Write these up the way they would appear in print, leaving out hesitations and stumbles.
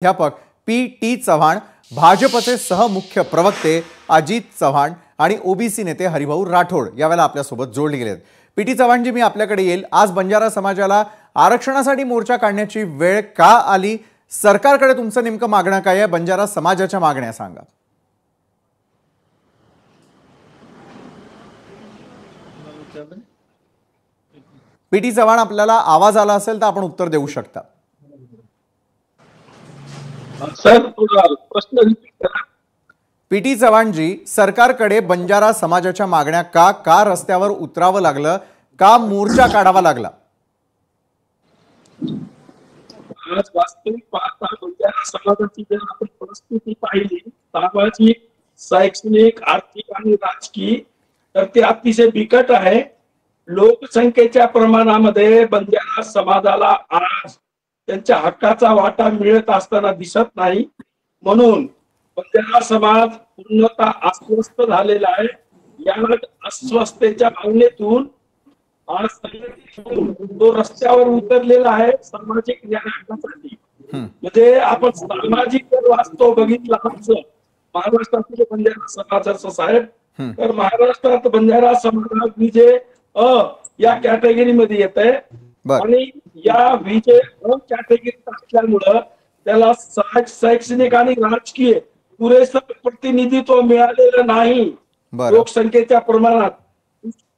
प्राध्यापक पी.टी. चव्हाण, भाजपचे सहमुख्य प्रवक्ते अजित चव्हाण आणि ओबीसी नेते हरिभाऊ राठोड यावेळेला आपल्यासोबत जोडले गेलेत। पी.टी. चव्हाणजी, मी आपल्याकडे येईल। आज बंजारा समाजाला आरक्षणासाठी मोर्चा काढण्याची वेळ का आली? सरकारकडे तुमचं नेमकं मागणं काय आहे? बंजारा समाजाच्या मागण्या सांगा। पी.टी. चव्हाण, आपल्याला आवाज आला असेल तर आपण उत्तर देऊ शकता। सर, प्रश्न रिपीट करा। पी.टी. चव्हाणजी, सरकारकडे बंजारा समाजाच्या मागण्या का रस्त्यावर उतरावं लागलं, का मोर्चा काढावा लागला? आज वास्तविक पाहता बंजारा समाजाची जर आपण परिस्थिती पाहिली, सामाजिक, शैक्षणिक, आर्थिक आणि राजकीय, तर ते अतिशय बिकट आहे। लोकसंख्येच्या प्रमाणामध्ये बंजारा समाजाला आज त्यांच्या हक्काचा वाटा मिळत असताना दिसत नाही। म्हणून बंजारा समाज पूर्णतः अस्वस्थ झालेला आहे। या अस्वस्थतेच्या भावनेतून आज तो रस्त्यावर उतरलेला आहे सामाजिक न्याय हक्कासाठी। म्हणजे आपण सामाजिक वास्तव बघितला महाराष्ट्रातील बंजारा समाजाचं साहेब, तर महाराष्ट्रात बंजारा समाज विजय या कॅटेगरी मध्ये येत आहे आणि या विजय कॅटेगरीत असल्यामुळं त्याला शैक्षणिक आणि राजकीय पुरेसं प्रतिनिधित्व मिळालेलं नाही लोकसंख्येच्या प्रमाणात।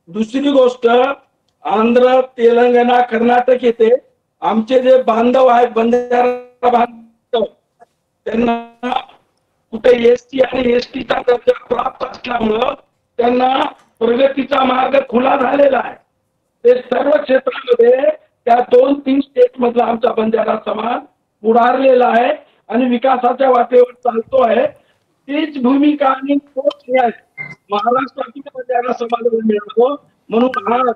दुसरी गोष्ट, आंध्र, तेलंगणा, कर्नाटक येथे आमचे जे बांधव आहेत बंजारा बांधव, त्यांना कुठे एसटी आणि एसटीचा दर्जा प्राप्त असल्यामुळं त्यांना प्रगतीचा मार्ग खुला झालेला आहे। ते सर्व क्षेत्रामध्ये त्या 2-3 स्टेट मधला आमचा बंजारा समाज पुढारलेला आहे आणि विकासाच्या वाटेवर चालतो आहे। तीच भूमिका आणि तोच न्याय महाराष्ट्रातील बंजारा समाजाला मिळतो। म्हणून आज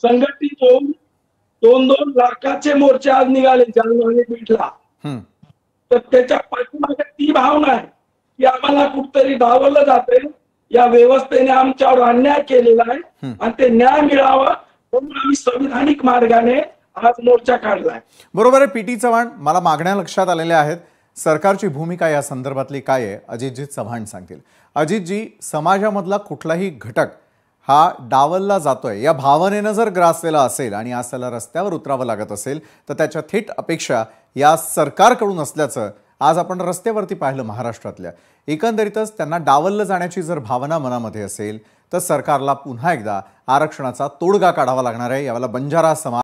संघटित होऊन 2-2 लाखाचे मोर्चे आज निघाले जालना आणि बीडला। तर त्याच्या पाठीमागे ती भावना आहे की आम्हाला कुठतरी डावललं जाते, या व्यवस्थेने आमच्यावर अन्याय केलेला आहे आणि ते न्याय मिळावा म्हणून आम्ही संविधानिक मार्गाने आज मोर्चा काढलाय। बरोबर आहे पी.टी. चव्हाण, मला मागण्या लक्षात आलेल्या आहेत। सरकारची भूमिका या संदर्भातली काय आहे अजितजी चव्हाण सांगतील। अजितजी, समाजामधला कुठलाही घटक हा डावलला जातोय या भावनेनं जर ग्रासलेला असेल आणि आज त्याला रस्त्यावर उतरावं लागत असेल तर त्याच्या थेट अपेक्षा या सरकारकडून असल्याचं आज आपण रस्त्यावरती पाहिलं महाराष्ट्रातल्या। एकंदरीतच त्यांना डावललं जाण्याची जर भावना मनामध्ये असेल तर सरकारला पुन्हा एकदा आरक्षणाचा तोडगा काढावा लागणार आहे। यावेळेला बंजारा समाज